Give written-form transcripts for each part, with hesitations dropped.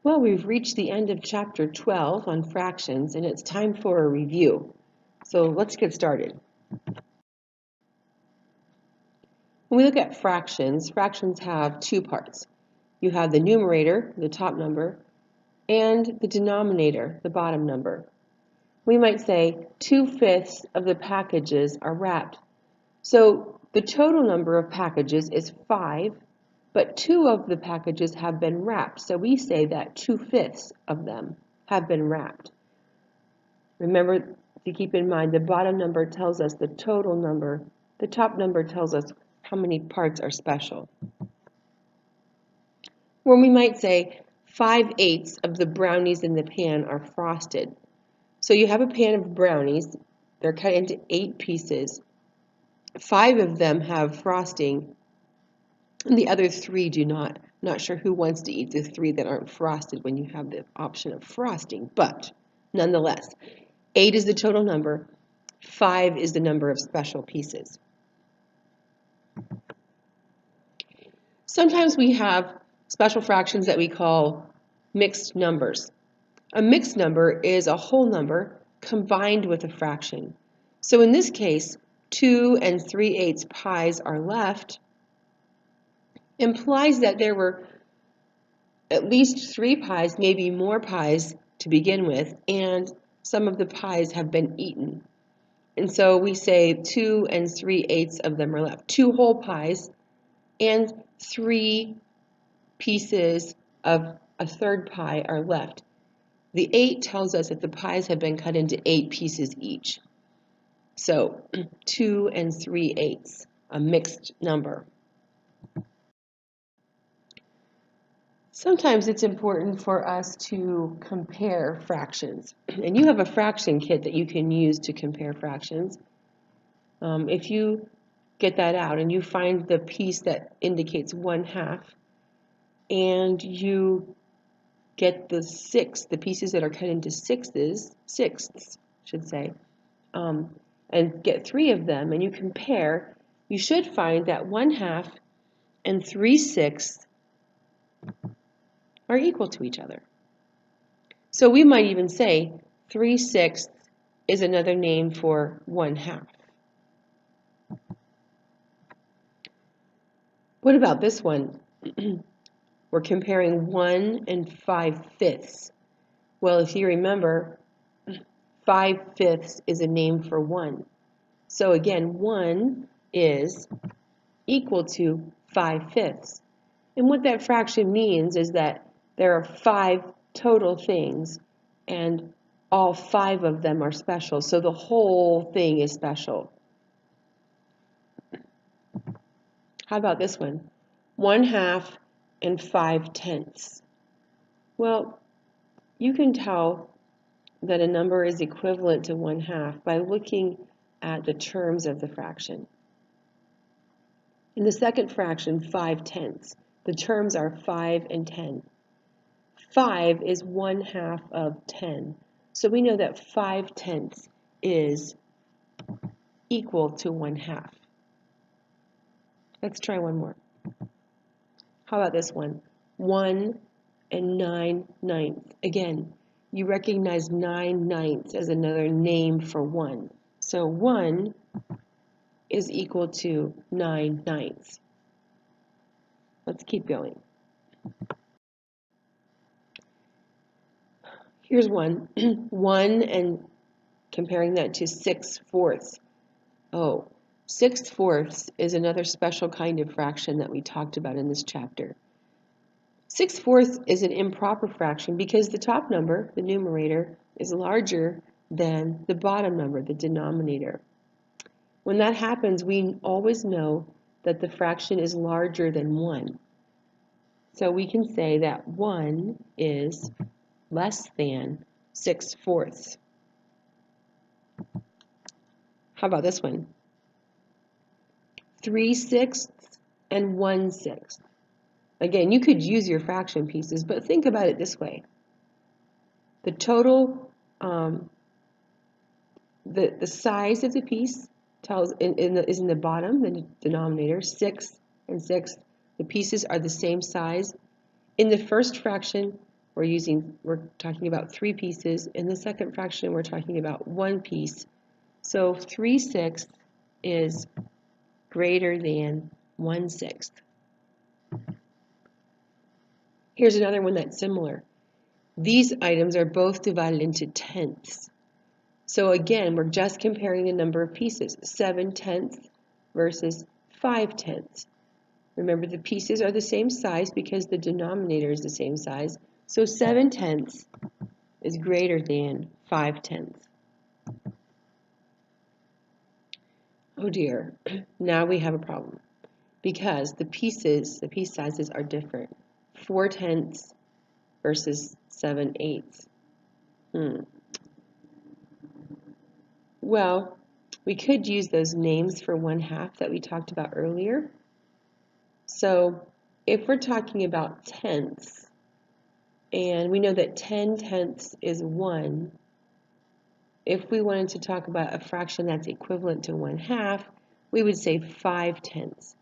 Well, we've reached the end of chapter 12 on fractions, and it's time for a review. So let's get started. When we look at fractions, fractions have two parts. You have the numerator, the top number, and the denominator, the bottom number. We might say 2/5 of the packages are wrapped. So the total number of packages is 5, but 2 of the packages have been wrapped. So we say that 2/5 of them have been wrapped. Remember to keep in mind the bottom number tells us the total number. The top number tells us how many parts are special. When we might say 5/8 of the brownies in the pan are frosted. So you have a pan of brownies. They're cut into 8 pieces. 5 of them have frosting, and the other 3 do not. I'm not sure who wants to eat the 3 that aren't frosted when you have the option of frosting, but nonetheless, 8 is the total number. 5 is the number of special pieces. Sometimes we have special fractions that we call mixed numbers. A mixed number is a whole number combined with a fraction. So in this case, 2 3/8 pies are left implies that there were at least 3 pies, maybe more pies to begin with, and some of the pies have been eaten. And so we say 2 3/8 of them are left. 2 whole pies and 3 pieces of a third pie are left. The 8 tells us that the pies have been cut into 8 pieces each. So 2 3/8, a mixed number. Sometimes it's important for us to compare fractions. And you have a fraction kit that you can use to compare fractions. If you get that out and you find the piece that indicates 1/2, and you get the pieces that are cut into sixths, should say, and get 3 of them, and you compare, you should find that 1/2 and 3/6 are equal to each other. So we might even say 3/6 is another name for 1/2. What about this one? We're comparing 1 and 5/5. Well, if you remember, 5/5 is a name for 1. So again, 1 is equal to 5/5. And what that fraction means is that there are 5 total things, and all 5 of them are special. So the whole thing is special. How about this one? 1/2 and 5/10. Well, you can tell that a number is equivalent to 1/2 by looking at the terms of the fraction. In the second fraction, 5/10, the terms are 5 and 10. 5 is 1/2 of 10. So we know that 5/10 is equal to 1/2. Let's try one more. How about this one? 1 and 9/9. Again, you recognize 9/9 as another name for 1. So 1 is equal to 9/9. Let's keep going. Here's one. 1 and comparing that to 6/4. Oh, 6/4 is another special kind of fraction that we talked about in this chapter. 6/4 is an improper fraction because the top number, the numerator, is larger than the bottom number, the denominator. When that happens, we always know that the fraction is larger than 1. So we can say that 1 is less than 6/4. How about this one? 3/6 and 1/6. Again, you could use your fraction pieces, but think about it this way. The total, the size of the piece is in the bottom, the denominator, 6 and 6. The pieces are the same size. In the first fraction, we're talking about 3 pieces. In the second fraction, we're talking about 1 piece. So 3/6 is greater than 1/6. Here's another one that's similar. These items are both divided into tenths. So again, we're just comparing the number of pieces, 7/10 versus 5/10. Remember, the pieces are the same size because the denominator is the same size. So 7/10 is greater than 5/10. Oh dear, now we have a problem because the piece sizes are different. 4/10 versus 7/8. Well, we could use those names for 1/2 that we talked about earlier. So if we're talking about tenths, and we know that 10/10 is 1, if we wanted to talk about a fraction that's equivalent to 1/2, we would say 5/10.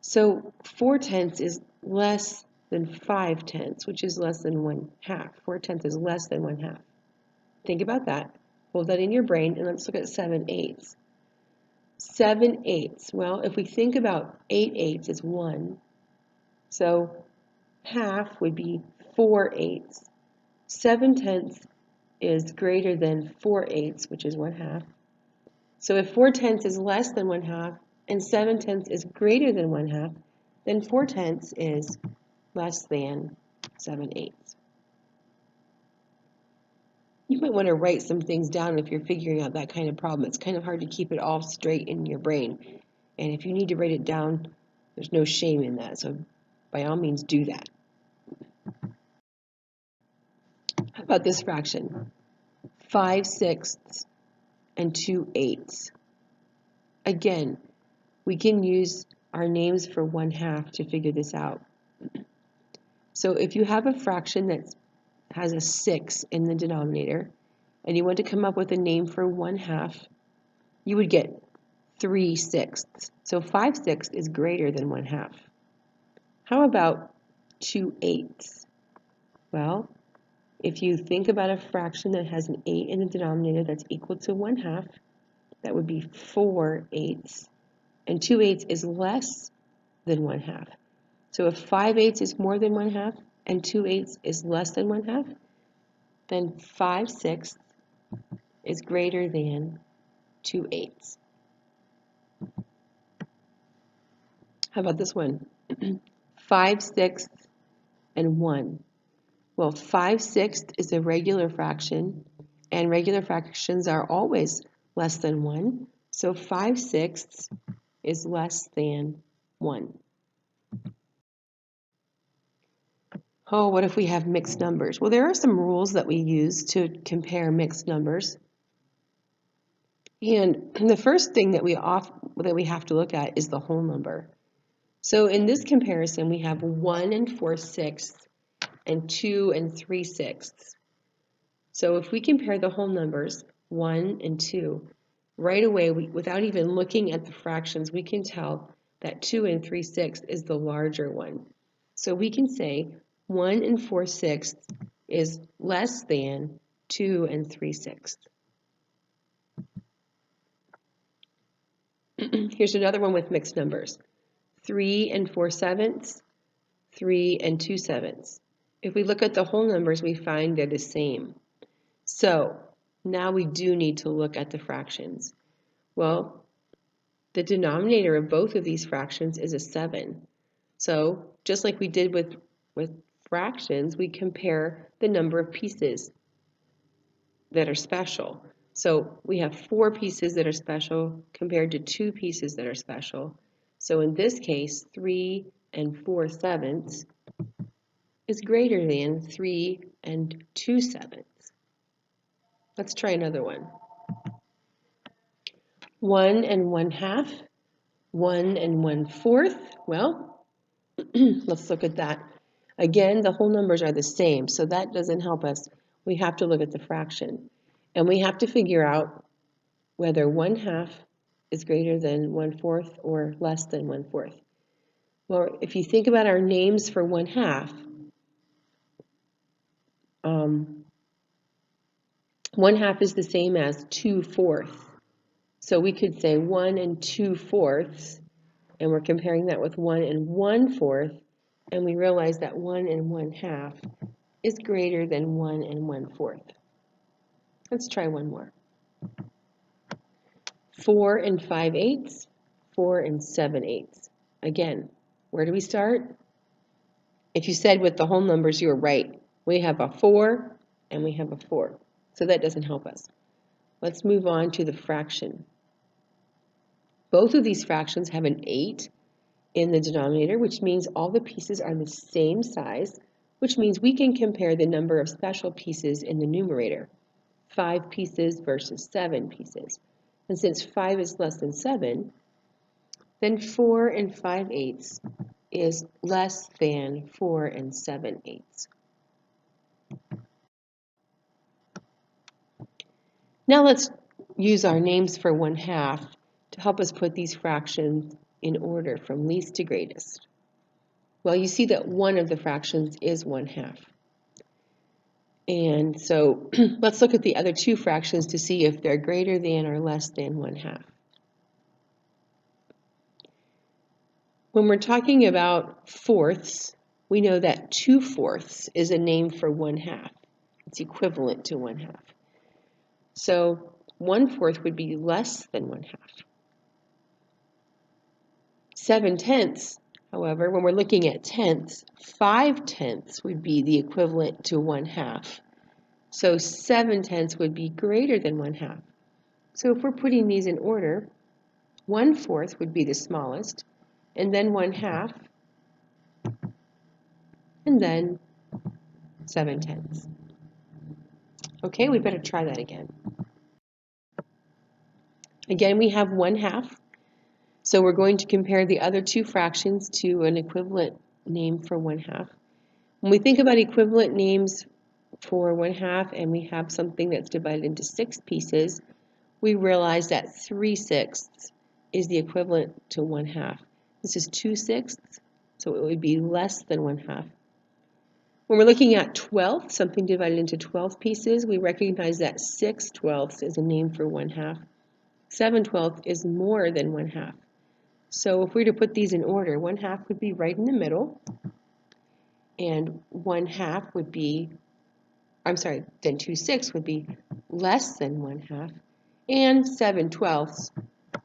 So 4/10 is less than 5/10, which is less than 1/2. 4/10 is less than 1/2. Think about that. Hold that in your brain, and let's look at 7/8. 7/8. Well, if we think about 8/8 is 1, so half would be 4/8. 7/10 is greater than 4/8, which is 1/2. So if 4/10 is less than 1/2 and 7/10 is greater than 1/2, then 4/10 is less than 7/8. You might want to write some things down if you're figuring out that kind of problem. It's kind of hard to keep it all straight in your brain. And if you need to write it down, there's no shame in that. So by all means, do that. How about this fraction? 5/6 and 2/8. Again, we can use our names for 1/2 to figure this out. So if you have a fraction that has a 6 in the denominator, and you want to come up with a name for 1/2, you would get 3/6. So 5/6 is greater than 1/2. How about 2/8? Well, if you think about a fraction that has an 8 in the denominator that's equal to 1/2, that would be 4/8. And 2/8 is less than 1/2. So if 5/8 is more than 1/2 and 2/8 is less than 1/2, then 5/6 is greater than 2/8. How about this one? 5/6 and 1. Well, 5/6 is a regular fraction, and regular fractions are always less than 1. So 5/6 is less than 1. Oh, what if we have mixed numbers? Well, there are some rules that we use to compare mixed numbers. And the first thing that we have to look at is the whole number. So in this comparison, we have 1 and 4/6 and 2 and 3/6. So if we compare the whole numbers, 1 and 2, right away, without even looking at the fractions, we can tell that 2 and 3/6 is the larger one. So we can say 1 and 4/6 is less than 2 and 3/6. Here's another one with mixed numbers. 3 and 4/7, 3 and 2/7. If we look at the whole numbers, we find they're the same. So now we do need to look at the fractions. Well, the denominator of both of these fractions is a 7. So just like we did with fractions, we compare the number of pieces that are special. So we have 4 pieces that are special compared to 2 pieces that are special. So in this case, 3 and 4/7 is greater than 3 and 2/7. Let's try another one. 1 and 1/2, 1 and 1/4. Well, let's look at that. Again, the whole numbers are the same, so that doesn't help us. We have to look at the fraction. And we have to figure out whether 1/2 is greater than 1/4 or less than 1/4. Well, if you think about our names for 1/2, 1/2 is the same as 2/4. So we could say 1 2/4, and we're comparing that with 1 1/4, and we realize that 1 1/2 is greater than 1 1/4. Let's try one more. 4 5/8, 4 7/8. Again, where do we start? If you said with the whole numbers, you were right. We have a 4 and we have a 4. So that doesn't help us. Let's move on to the fraction. Both of these fractions have an 8 in the denominator, which means all the pieces are the same size, which means we can compare the number of special pieces in the numerator. 5 pieces versus 7 pieces. And since 5 is less than 7, then 4 5/8 is less than 4 7/8. Now let's use our names for 1/2 to help us put these fractions in order from least to greatest. Well, you see that one of the fractions is 1/2. And so let's look at the other two fractions to see if they're greater than or less than 1/2. When we're talking about fourths, we know that 2/4 is a name for 1/2. It's equivalent to 1/2. So 1/4 would be less than 1/2. 7/10, however, when we're looking at tenths, 5/10 would be the equivalent to 1/2. So 7/10 would be greater than 1/2. So if we're putting these in order, 1/4 would be the smallest, and then 1/2, and then 7/10. Okay, we better try that again. Again, we have 1/2. So we're going to compare the other two fractions to an equivalent name for 1/2. When we think about equivalent names for 1/2 and we have something that's divided into 6 pieces, we realize that 3/6 is the equivalent to 1/2. This is 2/6, so it would be less than 1/2. When we're looking at 12, something divided into 12 pieces, we recognize that 6/12 is a name for 1/2. 7/12 is more than 1/2. So if we were to put these in order, 1/2 would be right in the middle, and 1/2 would be, then 2/6 would be less than 1/2, and 7/12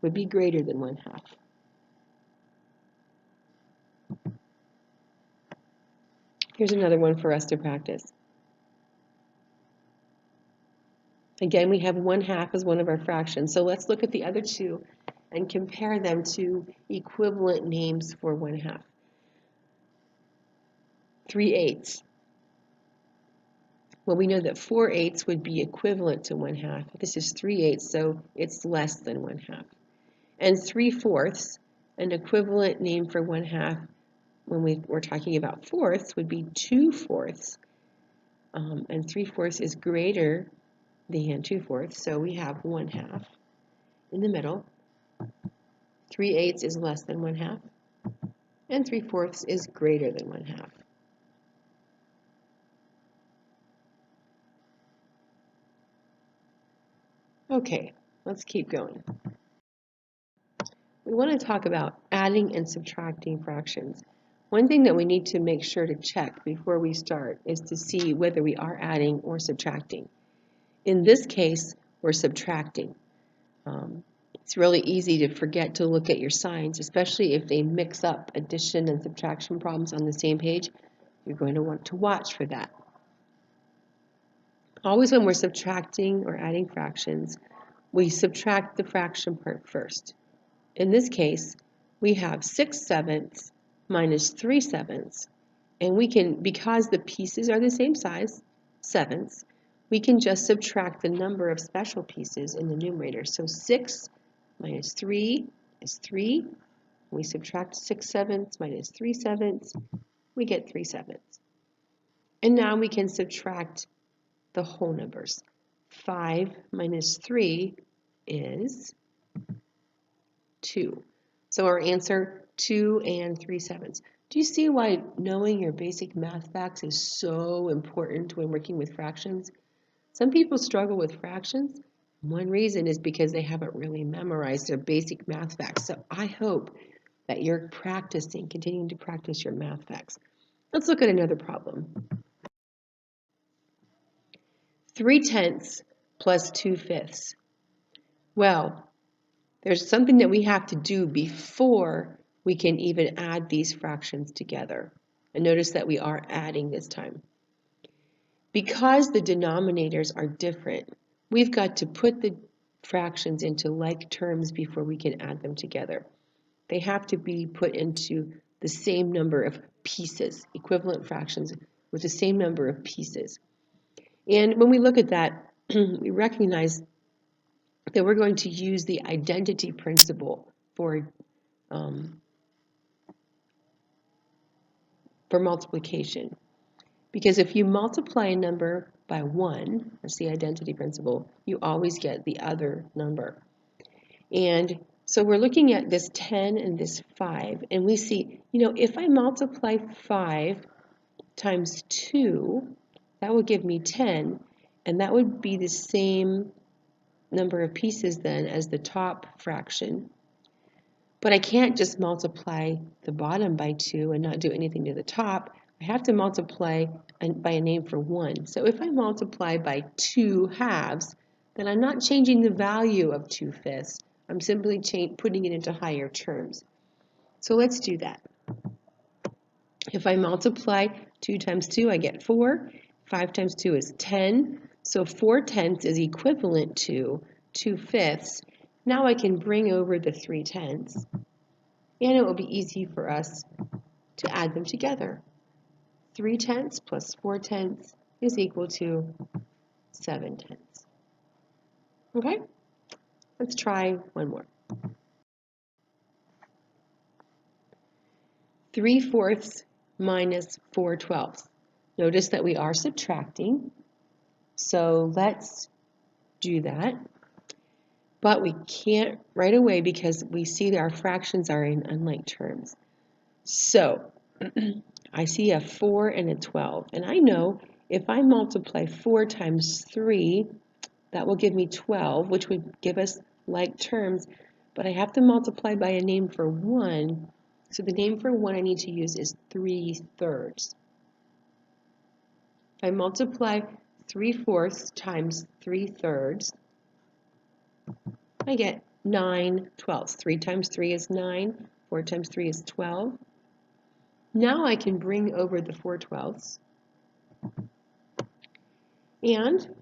would be greater than 1/2. Here's another one for us to practice. Again, we have 1/2 as one of our fractions, so let's look at the other two and compare them to equivalent names for 1/2. 3/8. Well, we know that 4/8 would be equivalent to 1/2. This is 3/8, so it's less than 1/2. And 3/4, an equivalent name for 1/2 when we're talking about fourths would be 2/4. And 3/4 is greater than 2/4, so we have 1/2 in the middle. 3/8 is less than 1/2, and 3/4 is greater than 1/2. Okay, let's keep going. We want to talk about adding and subtracting fractions. One thing that we need to make sure to check before we start is to see whether we are adding or subtracting. In this case, we're subtracting. It's really easy to forget to look at your signs, especially if they mix up addition and subtraction problems on the same page. You're going to want to watch for that. Always when we're subtracting or adding fractions, we subtract the fraction part first. In this case, we have 6/7 minus 3/7, and we can, because the pieces are the same size, 7ths, we can just subtract the number of special pieces in the numerator. So 6 minus 3 is 3. We subtract 6/7 minus 3/7, we get 3/7. And now we can subtract the whole numbers. 5 minus 3 is 2. So our answer, 2 3/7. Do you see why knowing your basic math facts is so important when working with fractions? Some people struggle with fractions. One reason is because they haven't really memorized their basic math facts. So I hope that you're practicing, continuing to practice your math facts. Let's look at another problem. 3/10 plus 2/5. Well, there's something that we have to do before we can even add these fractions together. And notice that we are adding this time. Because the denominators are different, we've got to put the fractions into like terms before we can add them together. They have to be put into the same number of pieces, equivalent fractions with the same number of pieces. And when we look at that, we recognize that we're going to use the identity principle for multiplication. Because if you multiply a number by 1, that's the identity principle, you always get the other number. And so we're looking at this 10 and this 5, and we see, if I multiply 5 times 2, that would give me 10, and that would be the same number of pieces then as the top fraction. But I can't just multiply the bottom by 2 and not do anything to the top. I have to multiply by a name for 1. So if I multiply by 2/2, then I'm not changing the value of 2/5. I'm simply putting it into higher terms. So let's do that. If I multiply 2 times 2, I get 4. 5 times 2 is 10. So 4/10 is equivalent to 2/5. Now I can bring over the 3/10, and it will be easy for us to add them together. 3/10 plus 4/10 is equal to 7/10. Okay? Let's try one more. 3/4 minus 4/12. Notice that we are subtracting, so let's do that. But we can't right away because we see that our fractions are in unlike terms. So I see a 4 and a 12, and I know if I multiply 4 times 3, that will give me 12, which would give us like terms, but I have to multiply by a name for 1, so the name for 1 I need to use is 3/3. If I multiply 3/4 times 3/3, I get 9/12. 3 times 3 is 9, 4 times 3 is 12. Now I can bring over the 4/12, and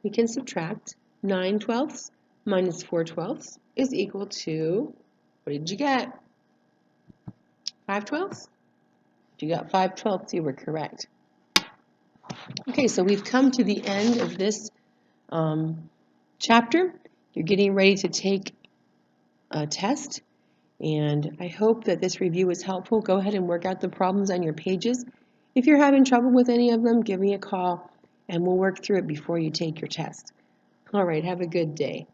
we can subtract. 9/12 minus 4/12 is equal to, what did you get? 5/12? If you got 5/12, you were correct. Okay, so we've come to the end of this chapter. You're getting ready to take a test, and I hope that this review was helpful. Go ahead and work out the problems on your pages. If you're having trouble with any of them, give me a call, and we'll work through it before you take your test. All right, have a good day.